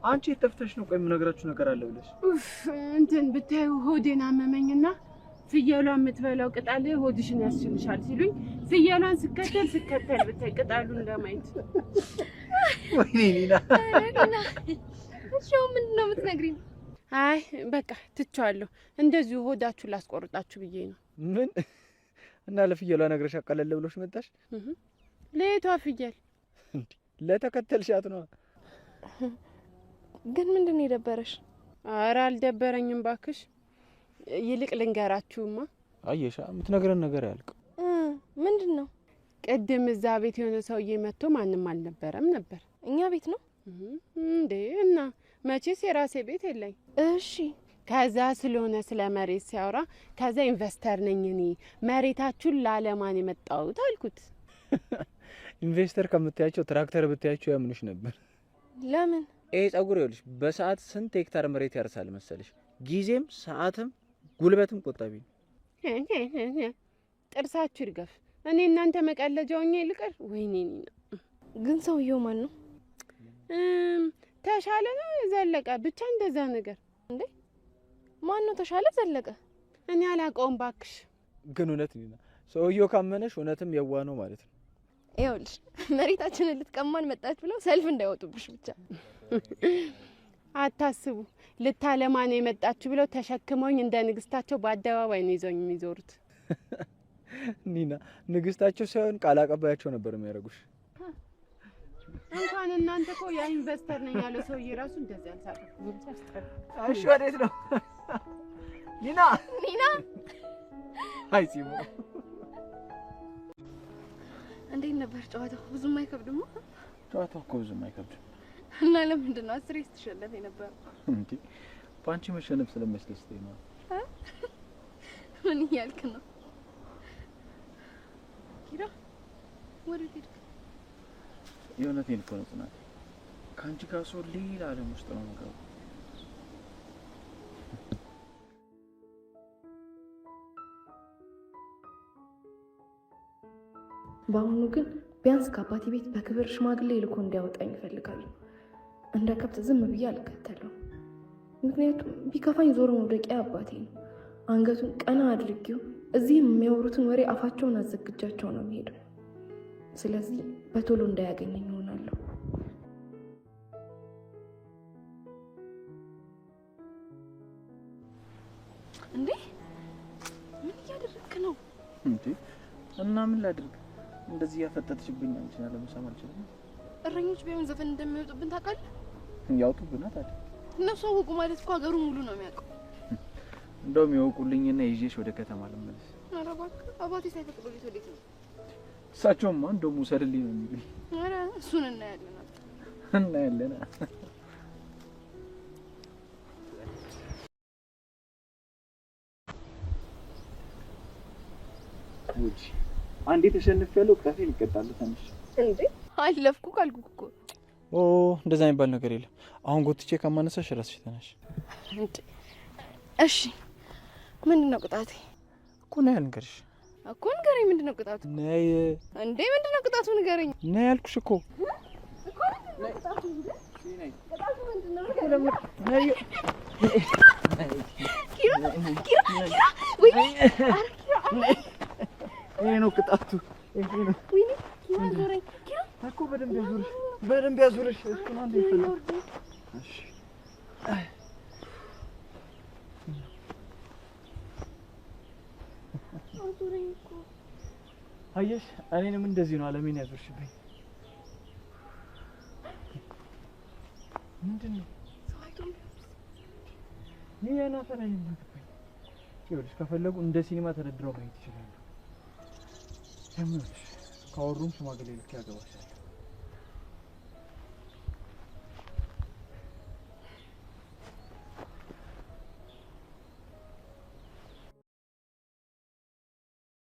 አንቺ ተፍተሽ ነው? ቆይ የምነግራችሁ ነገር አለ ብለሽ እንትን ብታዩ ሆዴን አመመኝና ፍየሏን የምትበላው ቅጣል ሆድሽን ያስችልሻል ሲሉኝ ፍየሏን ስከተል ብታይ ቅጣሉን ለማየት ወይኔ ኒና እሺ ምንድን ነው የምትነግሪኝ? አይ በቃ ትቻለሁ። እንደዚሁ ሆዳችሁ ላስቆርጣችሁ ብዬ ነው። ምን እና ለፍየሏ ነግረሽ አቀለለ ብሎሽ መጣሽ? ለየቷ ፍየል እንዴ? ለተከተልሻት ነው። ግን ምንድን ነው የደበረሽ? ኧረ አልደበረኝም ባክሽ። ይልቅ ልንገራችሁማ። አየሻ የምትነግረን ነገር ያልቅ። ምንድን ነው? ቅድም እዛ ቤት የሆነ ሰውዬ መጥቶ ማንም አልነበረም ነበር። እኛ ቤት ነው እንዴ? እና መቼስ የራሴ ቤት የለኝ። እሺ ከዛ ስለሆነ ስለ መሬት ሲያወራ ከዛ ኢንቨስተር ነኝ እኔ መሬታችሁን ላለማን የመጣሁት አልኩት። ኢንቨስተር ከምታያቸው ትራክተር ብታያቸው ያምኑሽ ነበር። ለምን? ይሄ ጸጉር ይኸውልሽ በሰዓት ስንት ሄክታር መሬት ያርሳል መሰለሽ? ጊዜም ሰዓትም ጉልበትም ቆጣቢ ነው። ጥርሳችሁ ይርገፍ። እኔ እናንተ መቀለጃውኛ ይልቀር። ወይኔ ግን ሰውየው ማን ነው? ተሻለ ነው ዘለቀ ብቻ እንደዛ ነገር። እንዴ ማን ነው ተሻለ ዘለቀ? እኔ አላውቀውም ባክሽ። ግን እውነት ነው ሰውየው ካመነሽ እውነትም የዋ ነው ማለት ነው። ይኸውልሽ መሬታችንን ልትቀማን መጣች ብለው ሰልፍ እንዳይወጡብሽ ብቻ አታስቡ። ልታለማን የመጣችሁ ብለው ተሸክመውኝ እንደ ንግስታቸው በአደባባይ ነው ይዘውኝ የሚዞሩት። ኒና ንግስታቸው ሳይሆን ቃል አቀባያቸው ነበር የሚያደርጉሽ። እንኳን እናንተ እኮ ያ ኢንቨስተር ነኝ ያለው ሰውዬ ራሱ እንደዚህ አልሳቀም። እሺ ወዴት ነው ኒና? አይ ሲሞ እንዴት ነበር ጨዋታው? ብዙም አይከብድም? ጨዋታው እኮ ብዙም አይከብድም። እና ለምንድን ነው አስሬ ስትሸነፍ የነበረው? እንዴ ባንቺ መሸነፍ ስለሚያስደስተኝ ነው። ምን እያልክ ነው? ኪራ ወዴት ሄድክ? የእውነቴን እኮ ነው ጽናት። ከአንቺ ጋር ሰው ሌላ ዓለም ውስጥ ነው የምገባው። በአሁኑ ግን ቢያንስ ከአባቴ ቤት በክብር ሽማግሌ ልኮ እንዲያወጣኝ እፈልጋለሁ። እንደ ከብት ዝም ብዬ አልከተለው። ምክንያቱም ቢከፋኝ ዞሮ መውደቂያ አባቴ ነው። አንገቱን ቀና አድርጌው እዚህም የሚያወሩትን ወሬ አፋቸውን አዘግጃቸው ነው የሚሄደው። ስለዚህ በቶሎ እንዳያገኘኝ እሆናለሁ። እንዴ ምን እያደረግክ ነው? እንዴ እና ምን ላድርግ? እንደዚህ ያፈጠጥሽብኝ አንቺን አለመሳም አልችልም። እረኞች ቢሆን ዘፈን እንደሚወጡብን ታውቃለህ? ያውጡብና ታዲያ እነሱ አወቁ ማለት እኮ ሀገሩ ሙሉ ነው የሚያውቀው። እንደውም ያውቁልኝና ይዤሽ ወደ ከተማ ልመለስ። ኧረ እባክህ አባቴ ሳይፈቅዱልኝ ወዴት ነው? እሳቸውማ እንደውም ውሰድልኝ ነው የሚሉኝ። ኧረ እሱን እናያለን። ውጪ አንዴ ተሸንፌያለሁ። ቅጣቴን እቀጣለሁ። ትንሽ እንዴ አለፍኩ ካልኩ እኮ። እንደዛ የሚባል ነገር የለም። አሁን ጎትቼ ከማነሳሽ ራስሽ ተነሽ። እንዴ እሺ ምንድነው ቅጣቴ? እኮ ነይ ንገርሽ እኮ ንገረኝ። ምንድነው ቅጣቱ? ነይ እንዴ ምንድነው ቅጣቱ? ንገረኝ። ነይ ያልኩሽ እኮ። እኮ ምንድነው ቅጣቱ? ነይ ቅጣቱ ምንድነው? ነይ ኪራ ወይኔ ይሄ ነው ቅጣቱ። ይሄ ነው። ወይኔ ኪራ ዞረኝ። ኪራ እኮ በደንብ ያዙርሽ። እሱ ነው እንዴ ይፈልግ። እሺ ዞረኝ እኮ። አየሽ እኔንም እንደዚህ ነው አለሜን ያዙርሽብኝ። ምንድነው? ይሄ ነው ሰራይ የማትበይ። ይኸውልሽ ከፈለጉ እንደ ሲኒማ ተደድረው ማየት ይችላሉ። ለምን ካወሩም ሽማግሌ ልክ ያገባሻል።